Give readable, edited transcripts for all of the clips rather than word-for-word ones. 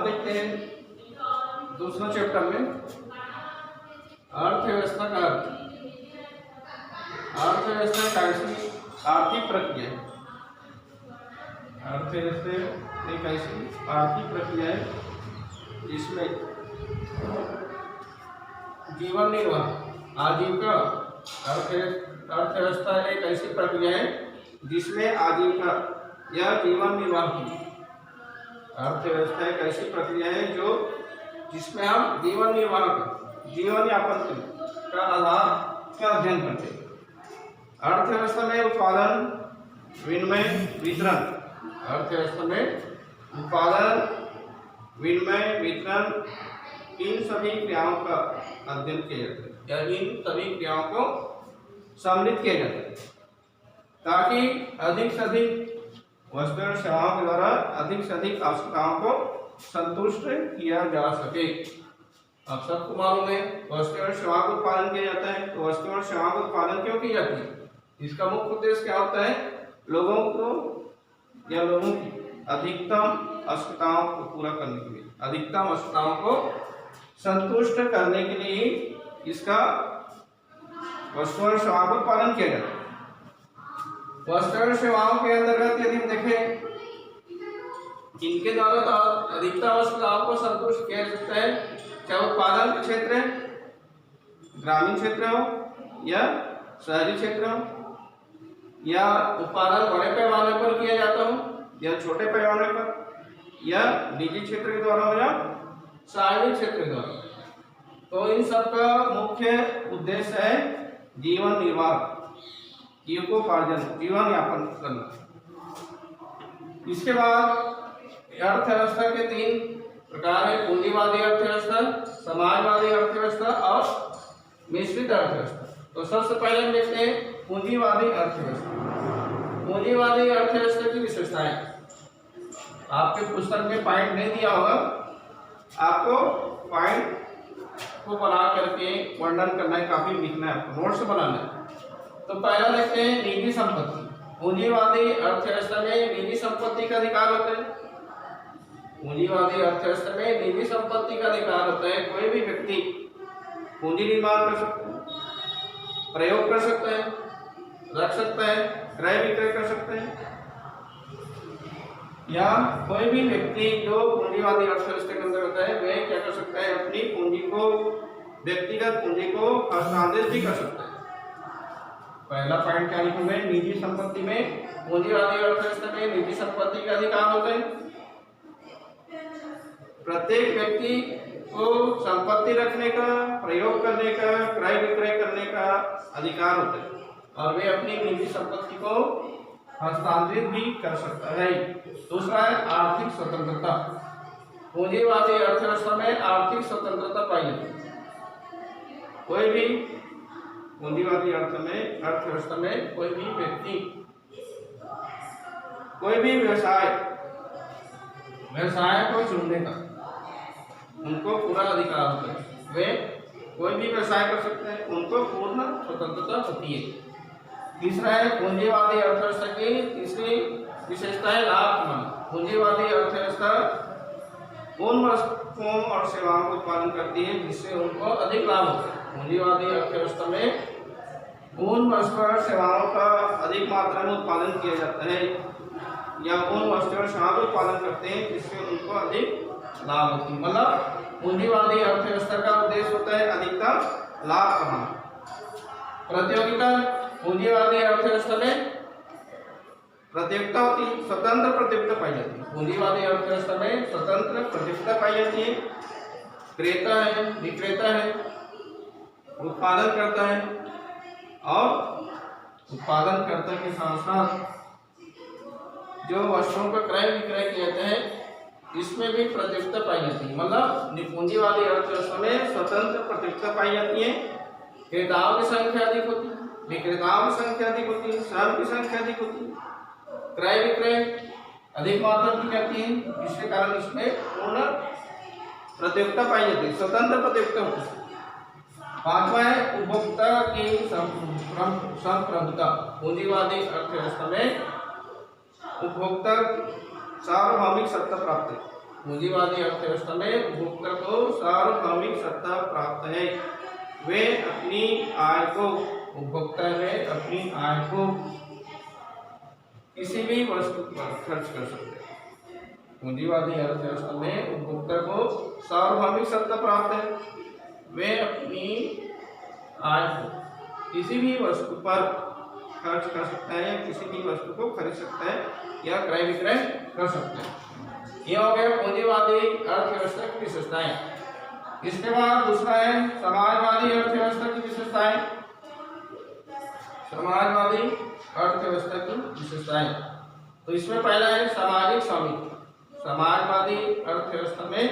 देखते हैं दूसरा चैप्टर में अर्थव्यवस्था का अर्थ। अर्थव्यवस्था एक ऐसी आर्थिक प्रक्रिया है, अर्थव्यवस्था एक ऐसी आर्थिक प्रक्रिया है जिसमें जीवन निर्वाह आजीविका। अर्थव्यवस्था एक ऐसी प्रक्रिया है जिसमें आजीविका या जीवन निर्वाह की। अर्थव्यवस्था एक ऐसी प्रक्रिया है जो जिसमें हम जीवन निर्वाह जीवन यापन का आधार का अध्ययन करते हैं। अर्थव्यवस्था में उत्पादन, विनिमय, वितरण। अर्थव्यवस्था में उत्पादन, विनिमय, वितरण, इन सभी क्रियाओं का अध्ययन किया जाता है या इन सभी क्रियाओं को सम्मिलित किया जाता है ताकि अधिक से अधिक वस्तु और सेवाओं के द्वारा अधिक से अधिक आवश्यकताओं को संतुष्ट किया जा सके। अब सबको मालूम है वस्तु और सेवा का उत्पादन किया जाता है, तो वस्तु और सेवा का उत्पादन क्यों की जाती है? इसका मुख्य उद्देश्य क्या होता है? लोगों को या लोगों की अधिकतम आवश्यकताओं को पूरा करने के लिए, अधिकतम आवश्यकताओं को संतुष्ट करने के लिए इसका वस्तु और सेवा का उत्पादन किया जाता है। वस्तु और सेवाओं के अंतर्गत यदि हम देखें, इनके द्वारा तो अधिकतम आवश्यकताओं को संतुष्ट किया जा सकता है, चाहे उत्पादन का क्षेत्र है, ग्रामीण क्षेत्र हो या शहरी क्षेत्र हो, या उत्पादन बड़े पैमाने पर किया जाता हो या छोटे पैमाने पर, या निजी क्षेत्र के द्वारा हो या सार्वजनिक क्षेत्र के द्वारा। तो इन सब का मुख्य उद्देश्य है जीवन निर्वाह, जीविकोपार्जन, जीवन यापन करना। इसके बाद अर्थव्यवस्था के 3 प्रकार है: पूंजीवादी अर्थव्यवस्था, समाजवादी अर्थव्यवस्था और मिश्रित अर्थव्यवस्था। तो सबसे पहले हम देखते हैं पूंजीवादी अर्थव्यवस्था। पूंजीवादी अर्थव्यवस्था की विशेषताएं आपके पुस्तक में पॉइंट नहीं दिया होगा, आपको पॉइंट को बना करके वर्णन करना है, काफी लिखना है, नोट्स बनाना है। तो पहला देखते हैं निजी संपत्ति। पूंजीवादी अर्थव्यवस्था में निजी संपत्ति का अधिकार होता है। पूंजीवादी अर्थव्यवस्था में निजी संपत्ति का अधिकार होता है। कोई भी व्यक्ति पूंजी निर्माण कर सकता है, प्रयोग कर सकता है, रख सकता है, क्रय विक्रय कर सकता है, या कोई भी व्यक्ति जो पूंजीवादी अर्थव्यवस्था के अंदर होता है वह क्या कर सकता है? अपनी पूंजी को, व्यक्तिगत पूंजी को हस्तांतरित भी कर सकता है। पहला पॉइंट क्या लिखूंगे? निजी संपत्ति में, पूंजीवादी अर्थव्यवस्था में निजी संपत्ति का अधिकार होता है। प्रत्येक व्यक्ति को संपत्ति रखने का, प्रयोग करने का, क्रय विक्रय करने का अधिकार होता है और वे अपनी निजी संपत्ति को हस्तांतरित भी कर सकता है। दूसरा है आर्थिक स्वतंत्रता। पूंजीवादी अर्थव्यवस्था में आर्थिक स्वतंत्रता पाई जाती है। कोई भी पूंजीवादी अर्थव्यवस्था में कोई भी व्यक्ति, कोई भी व्यवसाय को चुनने का उनको पूरा अधिकार होता है। वे कोई भी व्यवसाय कर सकते हैं, उनको पूर्ण स्वतंत्रता होती है। तीसरा है पूंजीवादी अर्थव्यवस्था की तीसरी विशेषता है लाभ कमाना। पूंजीवादी अर्थव्यवस्था उन वस्तुओं और सेवाओं का उत्पादन करती है जिससे उनको अधिक लाभ होता है। पूंजीवादी अर्थव्यवस्था में उन वस्तु और सेवाओं का अधिक मात्रा में उत्पादन किया जाता है या उन वस्तु और सेवाओं का उत्पादन करते हैं जिससे उनको अधिक लाभ होती है। मतलब पूंजीवादी अर्थव्यवस्था का उद्देश्य होता है अधिकतम लाभ कमाना। प्रतियोगिता। पूंजीवादी अर्थव्यवस्था में प्रतियोगिता होती है, स्वतंत्र प्रतियोगिता पाई जाती है। पूंजीवादी अर्थव्यवस्था में स्वतंत्र प्रतियोगिता पाई जाती है। क्रेता है, विक्रेता है, उत्पादन करता है और उत्पादनकर्ता के साथ साथ जो वस्तुओं का क्रय विक्रय किए जाते हैं इसमें भी प्रतियोगिता पाई जाती है। मतलब पूंजीवादी अर्थव्यवस्था में स्वतंत्र प्रतियोगिता पाई जाती है। क्रेताओं की संख्या अधिक होती है, विक्रेताओं की संख्या अधिक होती है, श्रम की संख्या अधिक होती है, क्रय विक्रय अधिक मात्रा की जाती है, जिसके कारण इसमें पूर्ण प्रतियोगिता पाई जाती है, स्वतंत्र प्रतियोगिता होती है। पांचवा है उपभोक्ता की संप्रभुता। पूंजीवादी अर्थव्यवस्था में उपभोक्ता सार्वभौमिक सत्ता प्राप्त है। पूंजीवादी अर्थव्यवस्था में उपभोक्ता को सार्वभौमिक सत्ता प्राप्त है। वे अपनी आय को, उपभोक्ता में अपनी आय को किसी भी वस्तु पर खर्च कर सकते हैं। पूंजीवादी अर्थव्यवस्था में उपभोक्ता को सार्वभौमिक सत्ता प्राप्त है। वे अपनी आय को किसी भी वस्तु पर खर्च कर सकता है या किसी भी वस्तु को खरीद सकता है या क्रय विक्रय कर सकता है। यह हो गया पूंजीवादी अर्थव्यवस्था की विशेषताएं। इसके बाद दूसरा है समाजवादी अर्थव्यवस्था की विशेषताएं। समाजवादी अर्थव्यवस्था की विशेषताएं, तो इसमें पहला है सामाजिक स्वामित्व। समाजवादी अर्थव्यवस्था में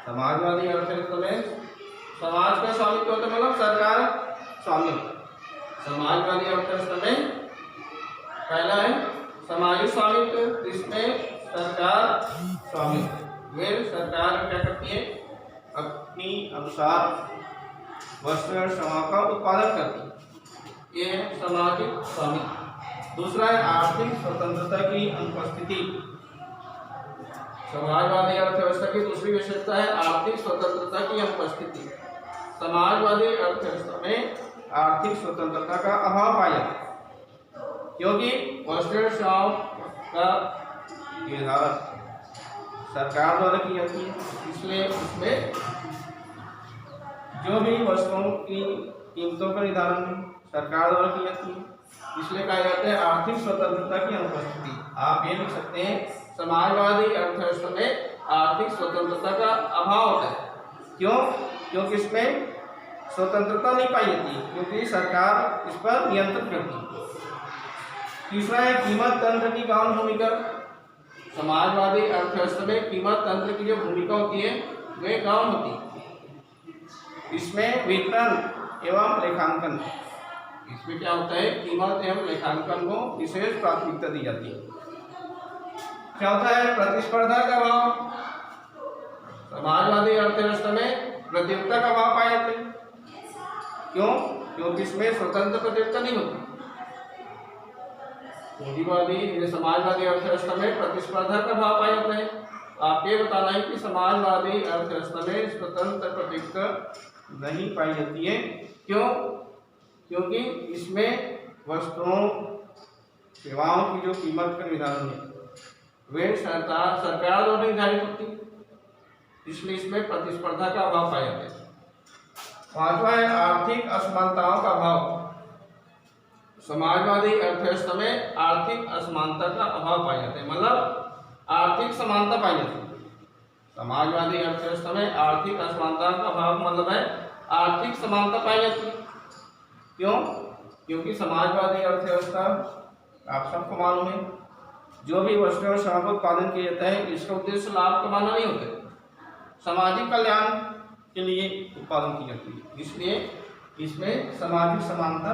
समाजवादी अर्थव्यवस्था में समाज का स्वामित्व होता है, मतलब सरकार स्वामित्व। समाजवादी अर्थव्यवस्था में पहला है सामाजिक स्वामित्व, इसमें सरकार स्वामित्व। वे सरकार क्या करती है, अपनी अनुसार वस्तु और सेवा का उत्पादन करती है। ये है सामाजिक स्वामित्व। दूसरा है आर्थिक स्वतंत्रता की अनुपस्थिति। समाजवादी अर्थव्यवस्था की दूसरी विशेषता है आर्थिक स्वतंत्रता की अनुपस्थिति। समाजवादी अर्थव्यवस्था में आर्थिक स्वतंत्रता का अभाव पाया जाता है, क्योंकि वस्तु और सेवाओं का निर्धारण सरकार द्वारा की जाती है। इसलिए इसमें जो भी वस्तुओं की कीमतों का निर्धारण सरकार द्वारा की जाती है, इसलिए कहा जाता है आर्थिक स्वतंत्रता की अनुपस्थिति। आप ये लिख सकते हैं समाजवादी अर्थव्यवस्था में आर्थिक स्वतंत्रता का अभाव होता है। क्यों? क्योंकि इसमें स्वतंत्रता नहीं पाई जाती है, क्योंकि सरकार इस पर नियंत्रण करती है। तीसरा है कीमत तंत्र की गौण भूमिका। समाजवादी अर्थव्यवस्था में कीमत तंत्र की जो भूमिका होती है वे गौण होती है। इसमें वितरण एवं लेखांकन, इसमें क्या होता है, कीमत एवं लेखांकन को विशेष प्राथमिकता दी जाती है। चौथा है प्रतिस्पर्धा का अभाव। समाजवादी अर्थव्यवस्था में प्रतियोगिता का अभाव पाया जाता है। क्यों? क्योंकि इसमें स्वतंत्र प्रतियोगिता नहीं होती। पूंजीवादी समाजवादी अर्थव्यवस्था में प्रतिस्पर्धा का अभाव पाया जाता है। आप ये बताना है कि समाजवादी अर्थव्यवस्था में स्वतंत्र प्रतियोगिता नहीं पाई जाती है। क्यों? क्योंकि इसमें वस्तुओं सेवाओं की जो कीमत का निर्धारण है वे सरकार द्वारा निर्धारित होती है, इसलिए इसमें प्रतिस्पर्धा का अभाव पाया जाता है। पांचवा है आर्थिक असमानताओं का अभाव। समाजवादी अर्थव्यवस्था में आर्थिक असमानता का अभाव पाया जाता है, मतलब आर्थिक समानता पाई जाती है। समाजवादी अर्थव्यवस्था में आर्थिक असमानता का अभाव मतलब है आर्थिक समानता पाई जाती है। क्यों? क्योंकि समाजवादी अर्थव्यवस्था आप सबको मालूम है, जो भी वस्तु और सेवा का उत्पादन किया जाता है इसका उद्देश्य लाभ कमाना नहीं होता, सामाजिक कल्याण के लिए उत्पादन की जाती है। इसलिए इसमें सामाजिक समानता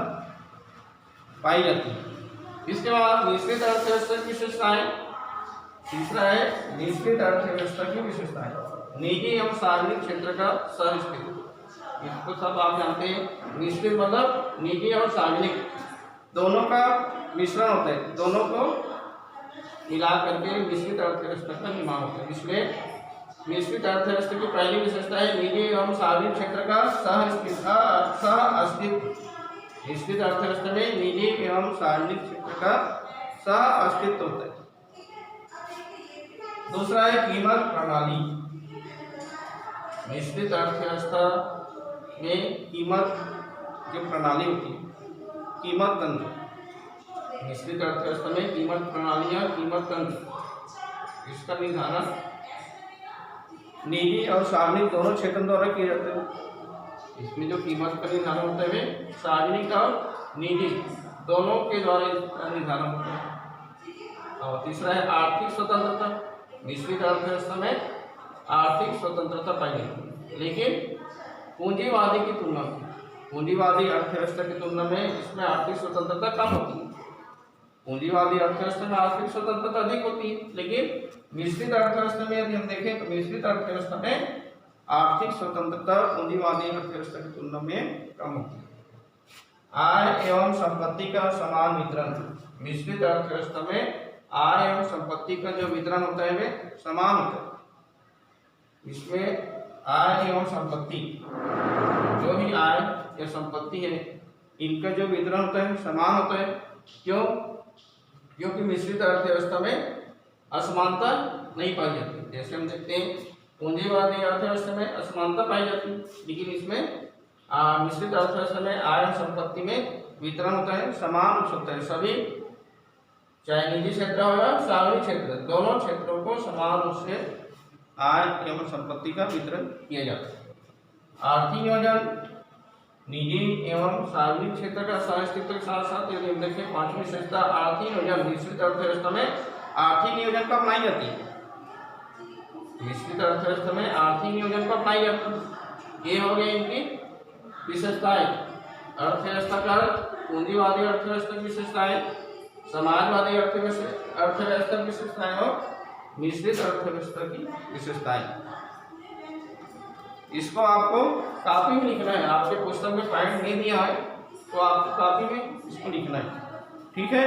पाई जाती है। इसके बाद निश्चित अर्थव्यवस्था की विशेषताएं। तीसरा है निश्चित अर्थव्यवस्था की विशेषताएं। निजी एवं सार्वजनिक क्षेत्र का सहअस्तित्व। इसको सब आप जानते हैं, निश्चित मतलब निजी और सार्वजनिक दोनों का मिश्रण होता है, दोनों को मिला करके निश्चित अर्थव्यवस्था का निर्माण होता है। इसलिए निश्चित अर्थव्यवस्था की पहली विशेषता है निजी एवं सार्वजनिक क्षेत्र का सह-अस्तित्व। निश्चित अर्थव्यवस्था में निजी एवं सार्वजनिक क्षेत्र का सह-अस्तित्व होता है। दूसरा है कीमत प्रणाली। निश्चित अर्थव्यवस्था में कीमत जो प्रणाली होती है, कीमत तंत्र। निश्चित अर्थव्यवस्था में कीमत प्रणाली या कीमत तंत्र, इसका निर्धारण निजी और सार्वजनिक दोनों क्षेत्रों द्वारा किए जाते हैं। इसमें जो कीमत का निर्धारण होता है वे सार्वजनिक और निजी दोनों के द्वारा इसका निर्धारण होता है। और तीसरा है आर्थिक स्वतंत्रता। निश्चित अर्थव्यवस्था में आर्थिक स्वतंत्रता पाई जाती है, लेकिन पूंजीवादी की तुलना में, पूंजीवादी अर्थव्यवस्था की तुलना में इसमें आर्थिक स्वतंत्रता कम होती है। पूंजीवादी अर्थव्यवस्था में आर्थिक स्वतंत्रता अधिक होती है, लेकिन मिश्रित अर्थव्यवस्था में यदि हम देखें तो मिश्रित अर्थव्यवस्था में आर्थिक स्वतंत्रता पूंजीवादी अर्थव्यवस्था की तुलना में कम होती है। आय एवं संपत्ति का समान वितरण। मिश्रित अर्थव्यवस्था में आय एवं संपत्ति का जो वितरण होता है वे समान होता है। इसमें आय एवं संपत्ति, जो भी आय या संपत्ति है, इनका जो वितरण होता है समान होता है। क्यों? क्योंकि मिश्रित अर्थव्यवस्था में असमानता नहीं पाई जाती। जैसे हम देखते हैं पूंजीवादी अर्थव्यवस्था में असमानता पाई जाती है, लेकिन इसमें मिश्रित अर्थव्यवस्था में आय और संपत्ति में वितरण होता है समान रूप से होता है। सभी, चाहे निजी क्षेत्र हो या सार्वजनिक क्षेत्र, दोनों क्षेत्रों को समान रूप से आय एवं संपत्ति का वितरण किया जाता है। आर्थिक नियोजन निजी एवं सार्वजनिक क्षेत्र का अस्तित्व के साथ साथ यदि हम देखें पांचवी विशेषता आर्थिक नियोजन, मिश्रित अर्थव्यवस्था में आर्थिक नियोजन को अपनाई जाती है। मिश्रित अर्थव्यवस्था में आर्थिक नियोजन को अपनाई जाती है। ये हो गई इनकी विशेषताएं। अर्थव्यवस्था का पूंजीवादी अर्थव्यवस्था की विशेषताएं, समाजवादी अर्थव्यवस्था की विशेषताएं और मिश्रित अर्थव्यवस्था की विशेषताएं। इसको आपको कॉपी में लिखना है। आपके पुस्तक में पॉइंट नहीं दिया है तो आपको कॉपी में इसको लिखना है। ठीक है।